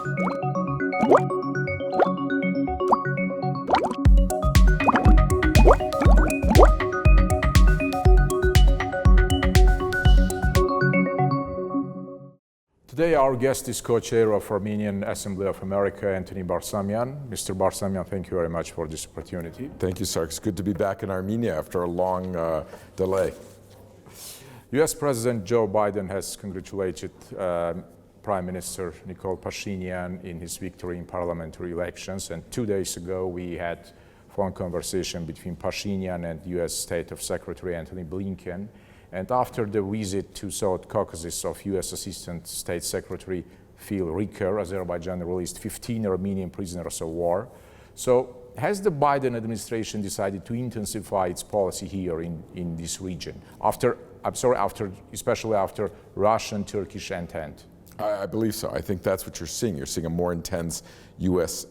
Today our guest is co-chair of Armenian Assembly of America, Anthony Barsamian. Mr. Barsamian, thank you very much for this opportunity. Thank you, Sargis. Good to be back in Armenia after a long delay. US President Joe Biden has congratulated Prime Minister Nikol Pashinyan in his victory in parliamentary elections, and 2 days ago we had a phone conversation between Pashinyan and US State of Secretary Antony Blinken. And after the visit to South Caucasus of US Assistant State Secretary Phil Ricker, Azerbaijan released 15 Armenian prisoners of war. So has the Biden administration decided to intensify its policy here in this region, especially after Russian-Turkish entente? I believe so. I think that's what you're seeing. You're seeing a more intense U.S.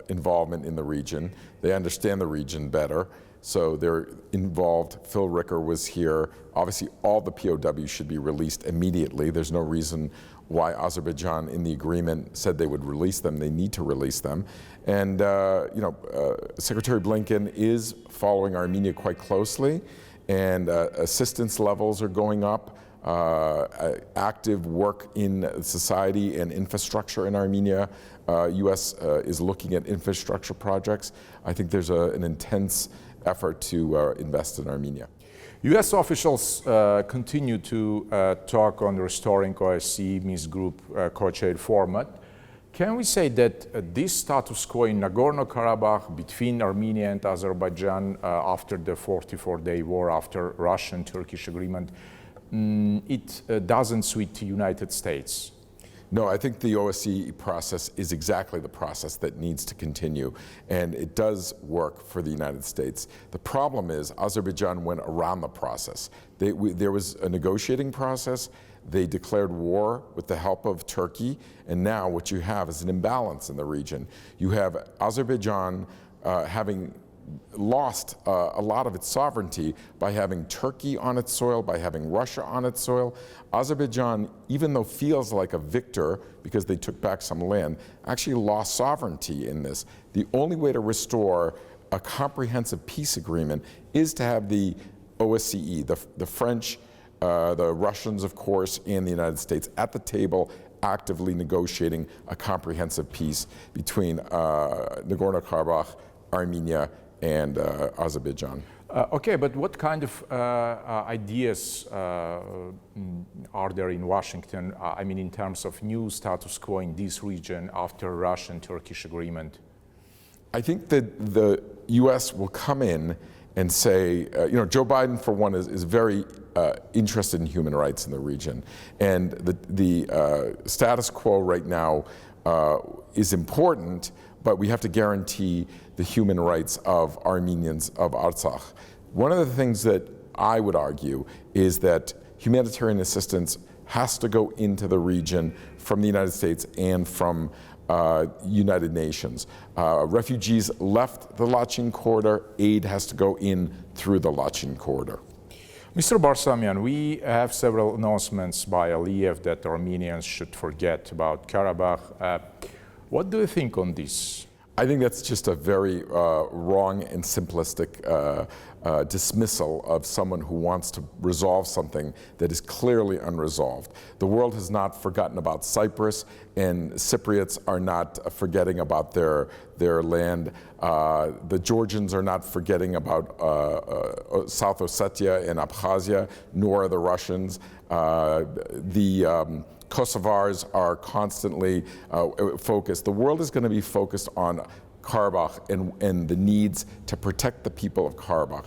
Involvement in the region. They understand the region better, so they're involved. Phil Ricker was here. Obviously, all the POWs should be released immediately. There's no reason why Azerbaijan in the agreement said they would release them. They need to release them. And Secretary Blinken is following Armenia quite closely, and assistance levels are going up. Active work in society and infrastructure in Armenia. U.S. is looking at infrastructure projects. I think there's an intense effort to invest in Armenia. U.S. officials continue to talk on restoring OSCE Minsk Group co-chair format. Can we say that this status quo in Nagorno-Karabakh between Armenia and Azerbaijan after the 44-day war, after Russian-Turkish agreement, it doesn't suit the United States? No, I think the OSCE process is exactly the process that needs to continue, and it does work for the United States. The problem is Azerbaijan went around the process. There was a negotiating process. They declared war with the help of Turkey, and now what you have is an imbalance in the region. You have Azerbaijan having lost a lot of its sovereignty by having Turkey on its soil, by having Russia on its soil. Azerbaijan, even though feels like a victor because they took back some land, actually lost sovereignty in this. The only way to restore a comprehensive peace agreement is to have the OSCE, the French, the Russians, of course, and the United States at the table actively negotiating a comprehensive peace between Nagorno-Karabakh, Armenia, and Azerbaijan. Okay, but what kind of ideas are there in Washington, I mean, in terms of new status quo in this region after Russian-Turkish agreement? I think that the U.S. will come in and say, Joe Biden, for one, is very interested in human rights in the region. And the status quo right now is important, but we have to guarantee the human rights of Armenians of Artsakh. One of the things that I would argue is that humanitarian assistance has to go into the region from the United States and from United Nations. Refugees left the Lachin corridor, aid has to go in through the Lachin corridor. Mr. Barsamian, we have several announcements by Aliyev that Armenians should forget about Karabakh. What do you think on this? I think that's just a very wrong and simplistic dismissal of someone who wants to resolve something that is clearly unresolved. The world has not forgotten about Cyprus, and Cypriots are not forgetting about their land. The Georgians are not forgetting about South Ossetia and Abkhazia, nor are the Russians. Kosovars are constantly focused. The world is going to be focused on Karabakh and the needs to protect the people of Karabakh.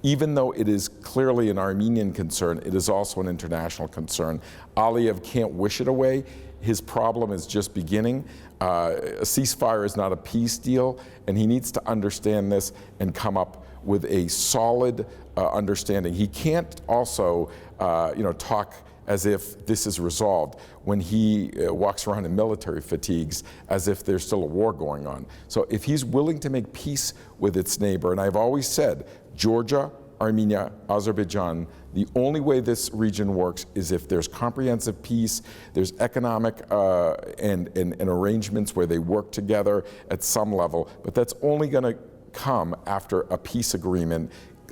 Even though it is clearly an Armenian concern, it is also an international concern. Aliyev can't wish it away. His problem is just beginning. A ceasefire is not a peace deal, and he needs to understand this and come up with a solid understanding. He can't also, talk as if this is resolved when he walks around in military fatigues as if there's still a war going on. So if he's willing to make peace with its neighbor, and I've always said, Georgia, Armenia, Azerbaijan. The only way this region works is if there's comprehensive peace, there's economic and arrangements where they work together at some level, but that's only going to come after a peace agreement,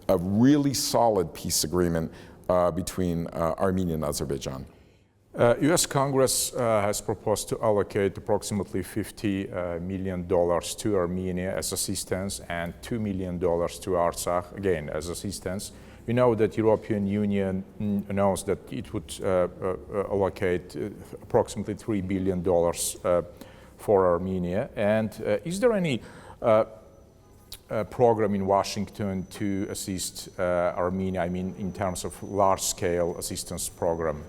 a really solid peace agreement between Armenia and Azerbaijan. US Congress has proposed to allocate approximately $50 million to Armenia as assistance and $2 million to Artsakh, again, as assistance. We know that European Union announced that it would allocate approximately $3 billion for Armenia. And is there any program in Washington to assist Armenia, I mean, in terms of large-scale assistance program?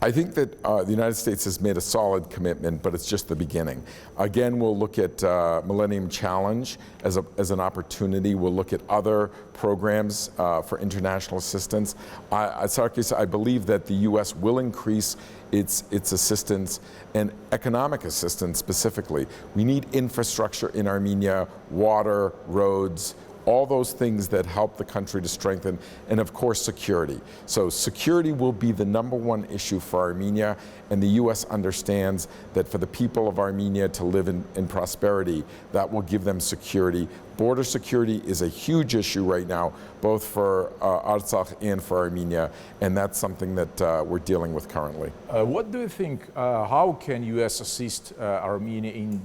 I think that the United States has made a solid commitment, but it's just the beginning. Again, we'll look at Millennium Challenge as an opportunity. We'll look at other programs for international assistance. Sargis, I believe that the U.S. will increase its assistance and economic assistance specifically. We need infrastructure in Armenia, water, roads, all those things that help the country to strengthen, and of course security. So security will be the #1 issue for Armenia, and the U.S. understands that for the people of Armenia to live in prosperity, that will give them security. Border security is a huge issue right now, both for Artsakh and for Armenia, and that's something that we're dealing with currently. What do you think, how can U.S. assist Armenia in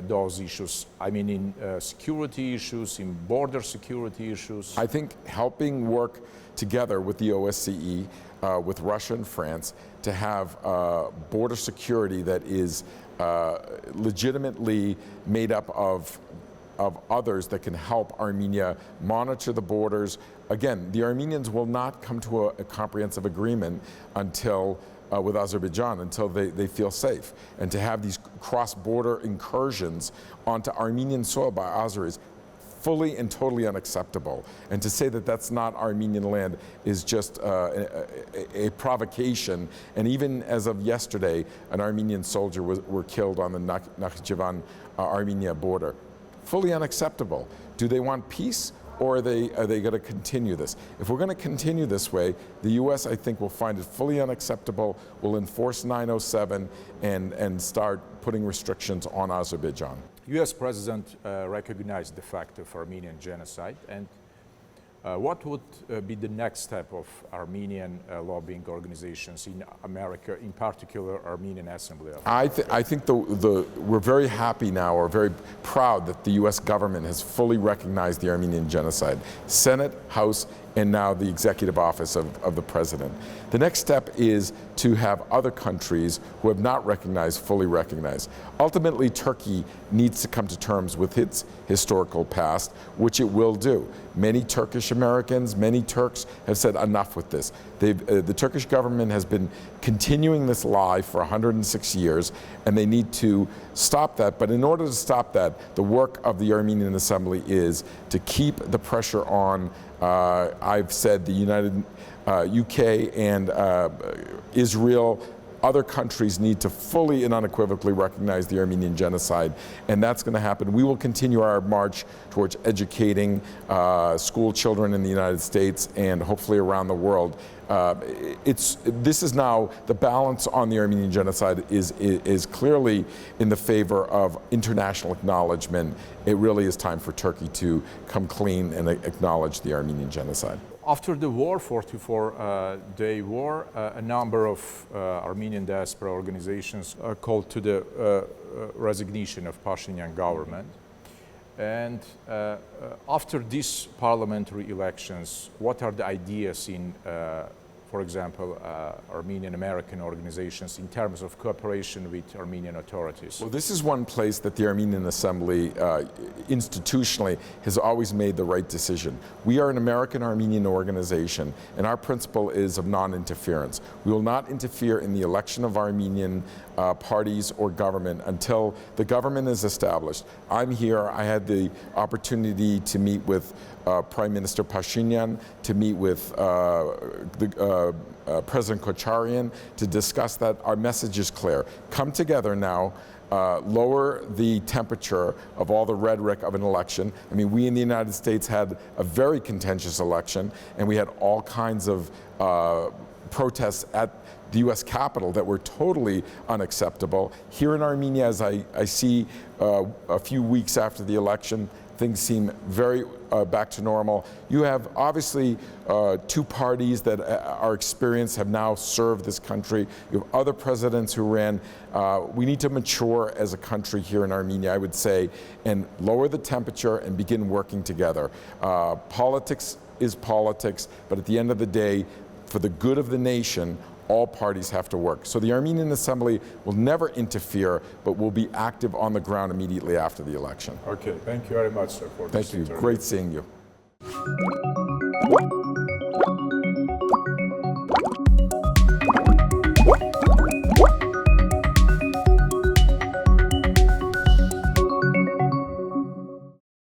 those issues? I mean, in security issues, in border security issues? I think helping work together with the OSCE, with Russia and France, to have border security that is legitimately made up of others that can help Armenia monitor the borders. Again, the Armenians will not come to a comprehensive agreement until with Azerbaijan until they feel safe. And to have these cross-border incursions onto Armenian soil by Azeris, fully and totally unacceptable. And to say that that's not Armenian land is just a provocation. And even as of yesterday, an Armenian soldier were killed on the Nakhchivan-Armenia border. Fully unacceptable. Do they want peace, or are they going to continue this? If we're going to continue this way, the U.S., I think, will find it fully unacceptable, will enforce 907, and start putting restrictions on Azerbaijan. U.S. President recognized the fact of Armenian genocide, and what would be the next step of Armenian lobbying organizations in America, in particular Armenian Assembly? I think we're very happy now, or very proud that the U.S. government has fully recognized the Armenian genocide. Senate, House, and now the executive office of the president. The next step is to have other countries who have not recognized fully recognize. Ultimately, Turkey needs to come to terms with its historical past, which it will do. Many Turkish Americans, many Turks have said enough with this. The Turkish government has been continuing this lie for 106 years, and they need to stop that. But in order to stop that, the work of the Armenian Assembly is to keep the pressure on, I've said, the UK and Israel. Other countries need to fully and unequivocally recognize the Armenian genocide, and that's going to happen. We will continue our march towards educating school children in the United States and hopefully around the world. This is now, the balance on the Armenian genocide is clearly in the favor of international acknowledgement. It really is time for Turkey to come clean and acknowledge the Armenian genocide. After the war, 44-day war, a number of Armenian diaspora organizations called to the resignation of Pashinyan government. And after these parliamentary elections, what are the ideas in, for example, Armenian American organizations in terms of cooperation with Armenian authorities? Well, this is one place that the Armenian Assembly institutionally has always made the right decision. We are an American Armenian organization, and our principle is of non-interference. We will not interfere in the election of Armenian parties or government until the government is established. I'm here. I had the opportunity to meet with Prime Minister Pashinyan, to meet with President Kocharyan to discuss that. Our message is clear. Come together now. lower the temperature of all the rhetoric of an election. I mean, we in the United States had a very contentious election, and we had all kinds of protests at the US Capitol that were totally unacceptable. Here in Armenia, as I see a few weeks after the election, things seem very back to normal. You have obviously two parties that are experienced, have now served this country. You have other presidents who ran. We need to mature as a country here in Armenia, I would say, and lower the temperature and begin working together. Politics is politics, but at the end of the day, for the good of the nation, all parties have to work. So the Armenian Assembly will never interfere, but will be active on the ground immediately after the election. Okay, thank you very much, sir, for this interview. Thank you. Great seeing you.